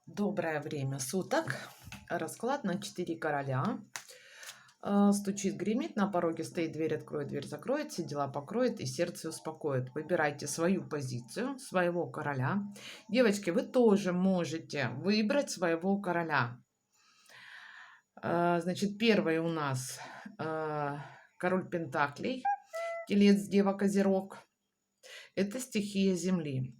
Доброе время суток. Расклад на 4 короля. Стучит, гремит, на пороге стоит, дверь откроет, дверь закроет, все дела покроет и сердце успокоит. Выбирайте свою позицию, своего короля. Девочки, вы тоже можете выбрать своего короля. Значит, первый у нас король Пентаклей, Телец, Дева, Козерог. Это стихия Земли.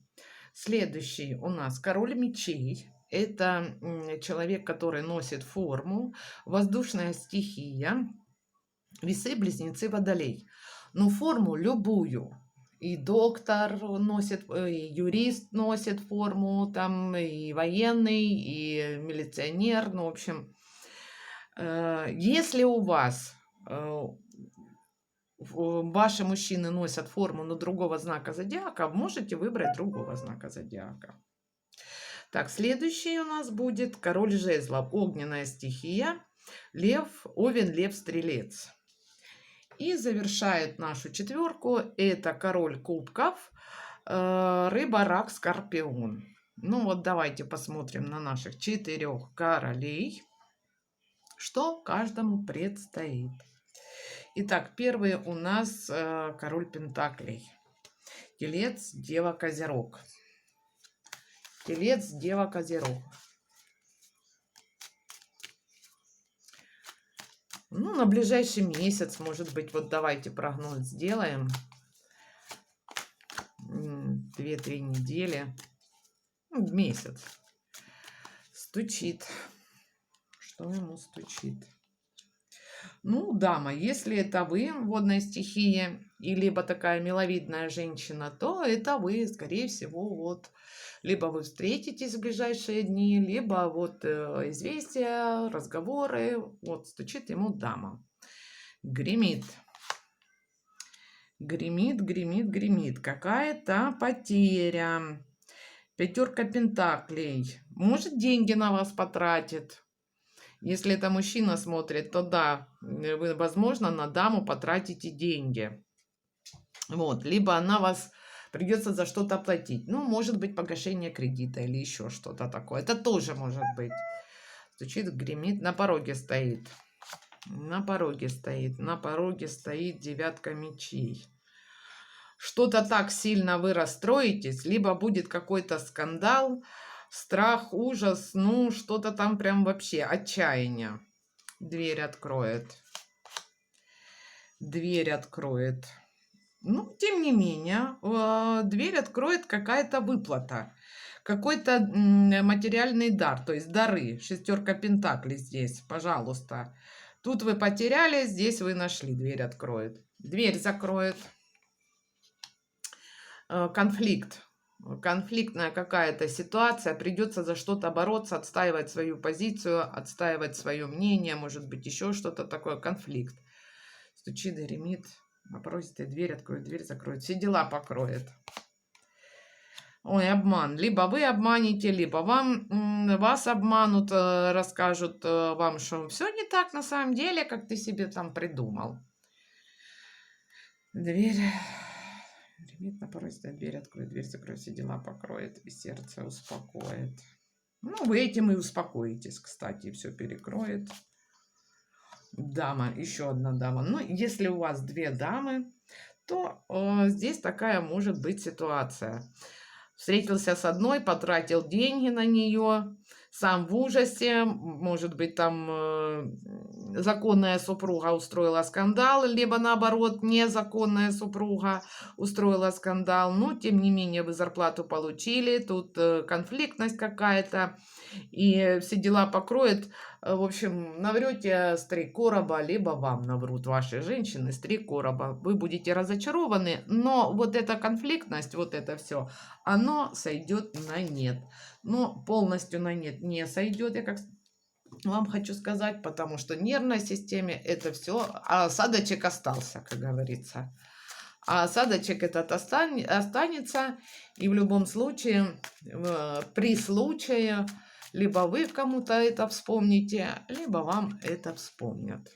Следующий у нас король мечей. Это человек, который носит форму, воздушная стихия, весы, близнецы, водолей. Но форму любую. И доктор носит, и юрист носит форму, там, и военный, и милиционер. Ну, в общем, если у вас ваши мужчины носят форму, но другого знака зодиака, можете выбрать другого знака зодиака. Так, следующий у нас будет король жезлов, огненная стихия, лев, овен, лев, стрелец. И завершает нашу четверку это король кубков, рыба, рак, скорпион. Ну вот давайте посмотрим на наших 4 королей, что каждому предстоит. Итак, первый у нас король пентаклей. Телец, Дева, Козерог. Телец, Дева, Козерог. Ну, на ближайший месяц, может быть, вот давайте прогноз сделаем. 2-3 недели. Месяц. Стучит. Что ему стучит? Ну, дама, если это вы, водной стихии, и либо такая миловидная женщина, то это вы, скорее всего, вот, либо вы встретитесь в ближайшие дни, либо вот известия, разговоры, вот, стучит ему дама. Гремит. Гремит, гремит, гремит. Какая-то потеря. 5 пентаклей. Может, деньги на вас потратит. Если это мужчина смотрит, то да, вы, возможно, на даму потратите деньги. Вот, либо она вас придется за что-то платить. Ну, может быть, погашение кредита или еще что-то такое. Это тоже может быть. Стучит, гремит, на пороге стоит. На пороге стоит. На пороге стоит 9 мечей. Что-то так сильно вы расстроитесь, либо будет какой-то скандал, страх, ужас, ну, что-то там прям вообще отчаяние. Дверь откроет. Дверь откроет. Ну, тем не менее, дверь откроет какая-то выплата. Какой-то материальный дар, то есть дары. 6 пентаклей здесь, пожалуйста. Тут вы потеряли, здесь вы нашли. Дверь откроет. Дверь закроет. Конфликт. Конфликтная какая-то ситуация, придется за что-то бороться, отстаивать свою позицию, отстаивать свое мнение, может быть, еще что-то такое, конфликт. Стучит, гремит, попросит, дверь откроет, дверь закроет, все дела покроет. Ой, обман. Либо вы обманете, либо вас обманут, расскажут вам, что все не так на самом деле, как ты себе там придумал. Дверь... Гремит, на пороге стоит, дверь откроет, дверь закроет, все дела покроет и сердце успокоит. Ну, вы этим и успокоитесь, кстати, все перекроет. Дама, еще одна дама. Ну, если у вас 2 дамы, то здесь такая может быть ситуация. Встретился с одной, потратил деньги на нее, сам в ужасе, может быть, там законная супруга устроила скандал, либо наоборот, незаконная супруга устроила скандал, но тем не менее вы зарплату получили, тут конфликтность какая-то, и все дела покроет. В общем, наврете с 3 короба, либо вам наврут ваши женщины с 3 короба. Вы будете разочарованы, но вот эта конфликтность, вот это все, оно сойдет на нет. Но полностью на нет не сойдет, я как вам хочу сказать, потому что в нервной системе это все, а осадочек остался, как говорится. А осадочек этот останется, и в любом случае, при случае, либо вы кому-то это вспомните, либо вам это вспомнят.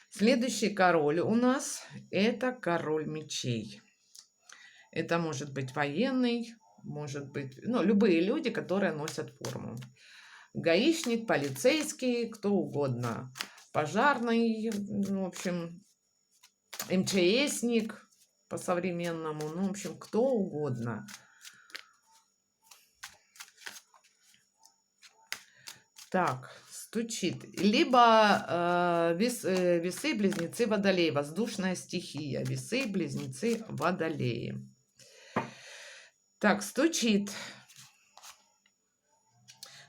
Следующий король у нас это король мечей. Это может быть военный, может быть, ну, любые люди, которые носят форму. Гаишник, полицейский, кто угодно. Пожарный, ну, в общем, МЧСник по-современному, ну, в общем, кто угодно. Так, стучит. Либо весы, близнецы, водолеи. Воздушная стихия. Весы, близнецы, водолеи. Так, стучит.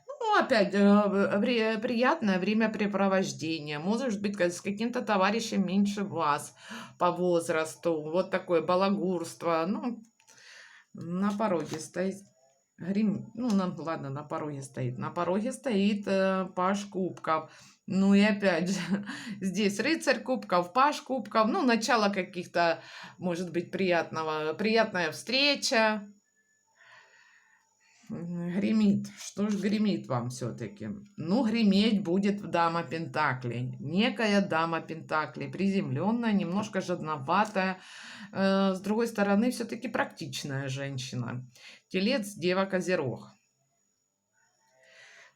Ну, опять, приятное времяпрепровождение. Может быть, с каким-то товарищем меньше вас по возрасту. Вот такое балагурство. Ну, на пороге стоит. Ну, ладно, на пороге стоит. На пороге стоит паж кубков. Ну и опять же, здесь рыцарь кубков, паж кубков. Ну, начало каких-то, может быть, приятная встреча. Гремит. Что ж гремит вам все-таки? Ну, греметь будет дама Пентаклей. Некая дама Пентаклей. Приземленная, немножко жадноватая. С другой стороны, все-таки практичная женщина. Телец, Дева, Козерог.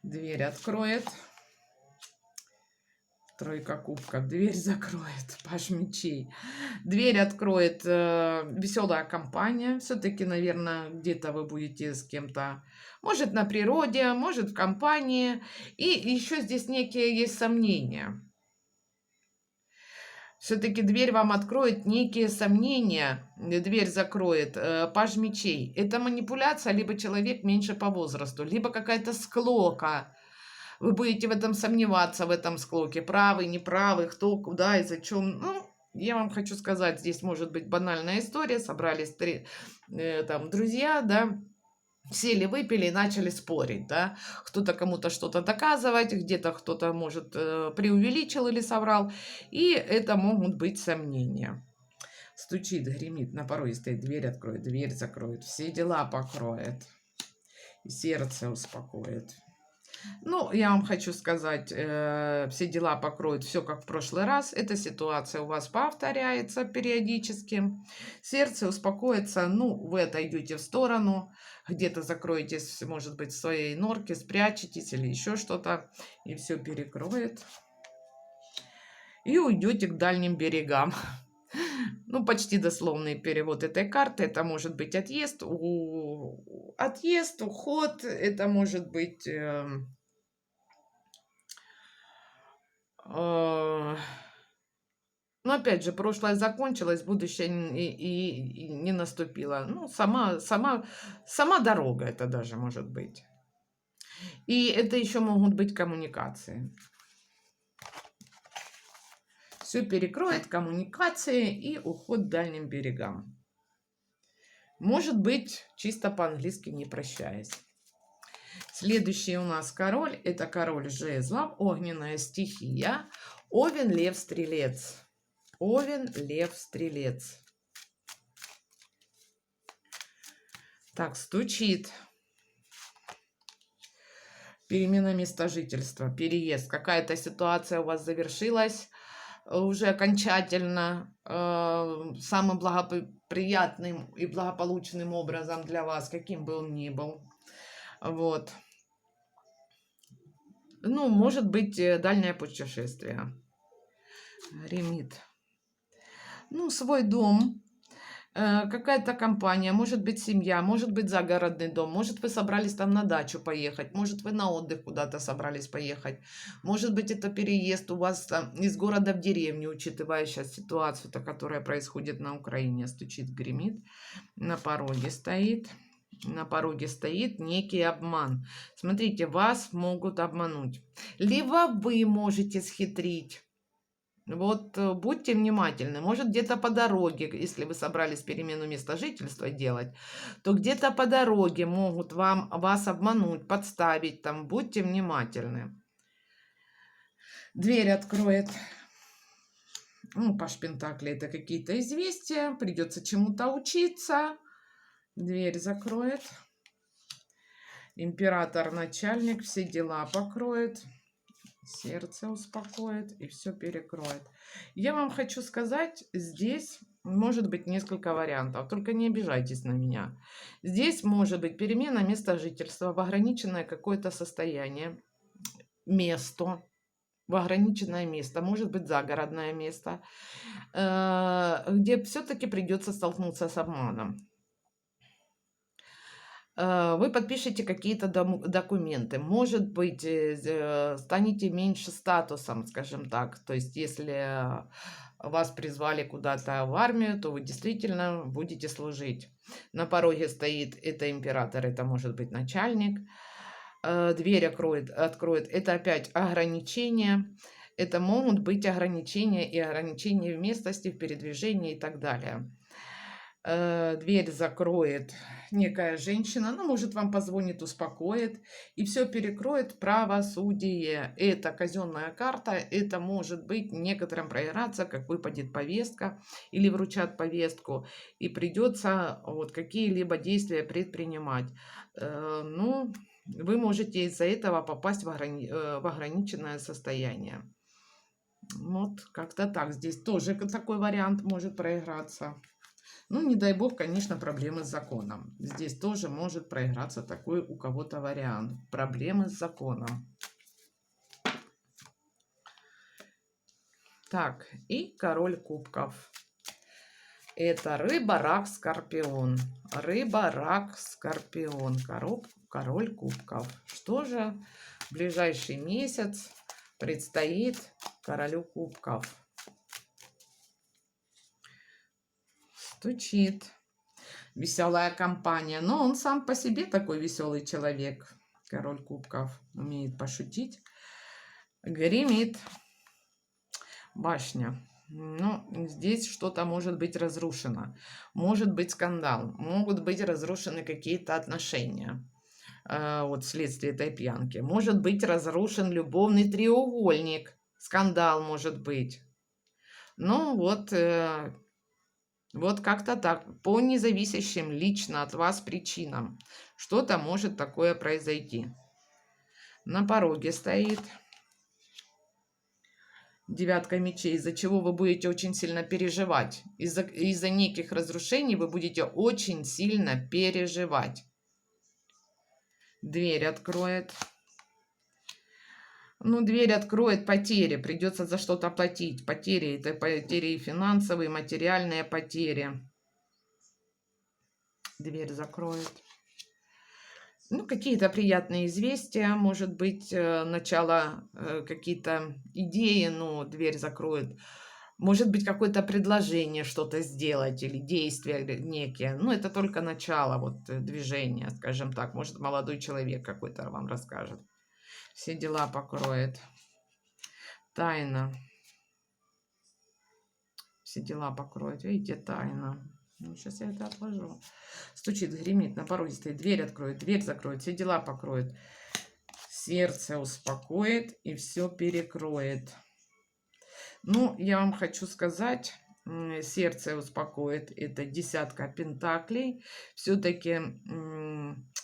Дверь откроет. Тройка кубков. Дверь закроет. Паж мечей. Дверь откроет веселая компания. Все-таки, наверное, где-то вы будете с кем-то. Может, на природе, может, в компании. И еще здесь некие есть сомнения. Все-таки дверь вам откроет некие сомнения. Дверь закроет паж мечей. Это манипуляция, либо человек меньше по возрасту, либо какая-то склока. Вы будете в этом сомневаться, в этом склоке. Правый, неправый, кто, куда и зачем. Ну, я вам хочу сказать, здесь может быть банальная история. Собрались там друзья, да, сели, выпили и начали спорить, да. Кто-то кому-то что-то доказывать, где-то кто-то, может, преувеличил или соврал. И это могут быть сомнения. Стучит, гремит, на пороге стоит, дверь откроет, дверь закроет, все дела покроет. И сердце успокоит. Ну, я вам хочу сказать, все дела покроют все как в прошлый раз. Эта ситуация у вас повторяется периодически. Сердце успокоится, ну, вы отойдете в сторону, где-то закроетесь, может быть, в своей норке, спрячетесь или еще что-то, и все перекроет. И уйдете к дальним берегам. Ну, почти дословный перевод этой карты. Это может быть отъезд, уход, это может быть... Но опять же, прошлое закончилось, будущее и не наступило. Ну, сама дорога это даже может быть. И это еще могут быть коммуникации. Все перекроет коммуникации и уход к дальним берегам. Может быть, чисто по-английски не прощаясь. Следующий у нас король. Это король жезлов, огненная стихия. Овен, лев, стрелец. Овен, лев, стрелец. Так, стучит. Перемена места жительства, переезд. Какая-то ситуация у вас завершилась уже окончательно, самым благоприятным и благополучным образом для вас, каким бы он ни был. Вот. Ну, может быть, дальнее путешествие. Гремит. Ну, свой дом. Какая-то компания, может быть, семья, может быть, загородный дом, может, вы собрались там на дачу поехать, может, вы на отдых куда-то собрались поехать, может быть, это переезд у вас там из города в деревню, учитывая сейчас ситуацию, которая происходит на Украине, стучит, гремит, на пороге стоит некий обман. Смотрите, вас могут обмануть, либо вы можете схитрить. Вот будьте внимательны. Может, где-то по дороге, если вы собрались перемену места жительства делать, то где-то по дороге могут вас обмануть, подставить там. Будьте внимательны. Дверь откроет. Ну, паж Пентакли это какие-то известия. Придется чему-то учиться. Дверь закроет. Император, начальник, все дела покроет. Сердце успокоит и все перекроет. Я вам хочу сказать, здесь Может быть несколько вариантов, только не обижайтесь на меня. Здесь может быть перемена места жительства в ограниченное какое-то состояние, место, в ограниченное место, может быть загородное место, где все-таки придется столкнуться с обманом. Вы подпишете какие-то документы, может быть, станете меньше статусом, скажем так. То есть, если вас призвали куда-то в армию, то вы действительно будете служить. На пороге стоит это император, это может быть начальник. Дверь откроет. Это опять ограничения. Это могут быть ограничения и ограничения в местности, в передвижении и так далее. Дверь закроет некая женщина, ну, может, вам позвонит, успокоит, и все перекроет правосудие. Это казенная карта, это может быть некоторым проиграться, как выпадет повестка или вручат повестку, и придется вот какие-либо действия предпринимать. Ну, вы можете из-за этого попасть в ограниченное состояние. Вот как-то так. Здесь тоже такой вариант может проиграться. Ну, не дай бог, конечно, проблемы с законом. Здесь тоже может проиграться такой у кого-то вариант. Проблемы с законом. Так, и король кубков. Это рыба, рак, скорпион. Рыба, рак, скорпион. Король кубков. Что же в ближайший месяц предстоит королю кубков? Стучит. Веселая компания. Но он сам по себе такой веселый человек. Король кубков умеет пошутить. Гремит. Башня. Ну, здесь что-то может быть разрушено. Может быть скандал. Могут быть разрушены какие-то отношения. Вот вследствие этой пьянки. Может быть разрушен любовный треугольник. Скандал может быть. Ну, вот как-то так, по независящим лично от вас причинам. Что-то может такое произойти. На пороге стоит девятка мечей, из-за чего вы будете очень сильно переживать. Из-за неких разрушений вы будете очень сильно переживать. Дверь откроет. Ну, дверь откроет потери. Придется за что-то платить. Потери. Это потери финансовые, материальные потери. Дверь закроет. Ну, какие-то приятные известия, может быть, начало какие-то идеи, но дверь закроет. Может быть, какое-то предложение что-то сделать или действия некие. Ну, это только начало вот движения, скажем так. Может, молодой человек какой-то вам расскажет. Все дела покроет. Тайна. Все дела покроет. Видите, тайна. Ну, сейчас я это отложу. Стучит, гремит, на пороге стоит. Дверь откроет, дверь закроет, все дела покроет. Сердце успокоит и все перекроет. Ну, я вам хочу сказать, сердце успокоит. Это десятка пентаклей. Все-таки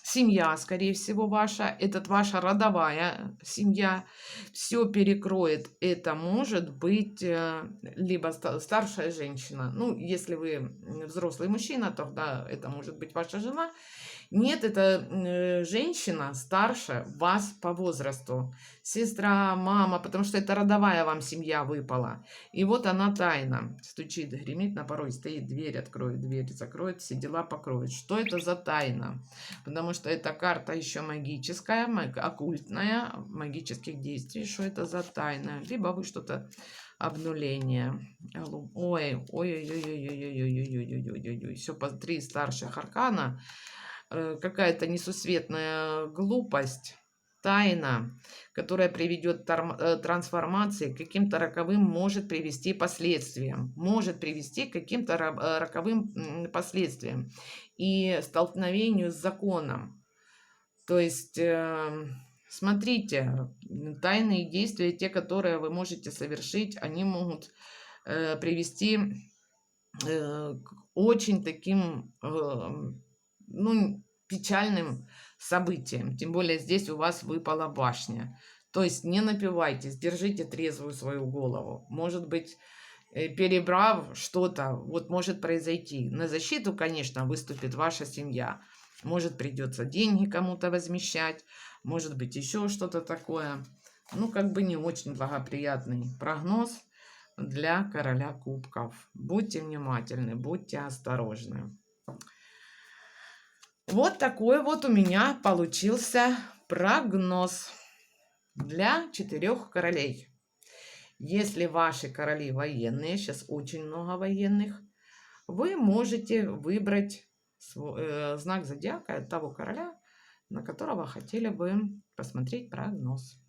семья, скорее всего, ваша. Это ваша родовая семья. Все перекроет. Это может быть либо старшая женщина. Ну, если вы взрослый мужчина, тогда это может быть ваша жена. Нет, это женщина старше вас по возрасту. Сестра, мама, потому что это родовая вам семья выпала. И вот она тайна. Стучит, гремит, на пороге стоит, дверь откроет, дверь закроет, все дела покроет. Что это за тайна? Потому что эта карта еще магическая, оккультная, магических действий. Что это за тайна? Либо вы что-то обнуление. Ой, ой-ой-ой-ой-ой-ой-ой-ой-ой-ой-ой. Все по 3 старших аркана. Какая-то несусветная глупость, тайна, которая приведет к трансформации, к каким-то роковым может привести последствиям. Может привести к каким-то роковым последствиям и столкновению с законом. То есть, смотрите, тайные действия, те, которые вы можете совершить, они могут привести к очень таким ну, печальным событием. Тем более здесь у вас выпала башня. То есть не напивайтесь, держите трезвую свою голову. Может быть, перебрав что-то, вот может произойти. На защиту, конечно, выступит ваша семья. Может, придется деньги кому-то возмещать, может быть, еще что-то такое. Ну, как бы не очень благоприятный прогноз для короля кубков. Будьте внимательны, будьте осторожны. Вот такой вот у меня получился прогноз для 4 королей. Если ваши короли военные, сейчас очень много военных, вы можете выбрать знак зодиака того короля, на которого хотели бы посмотреть прогноз.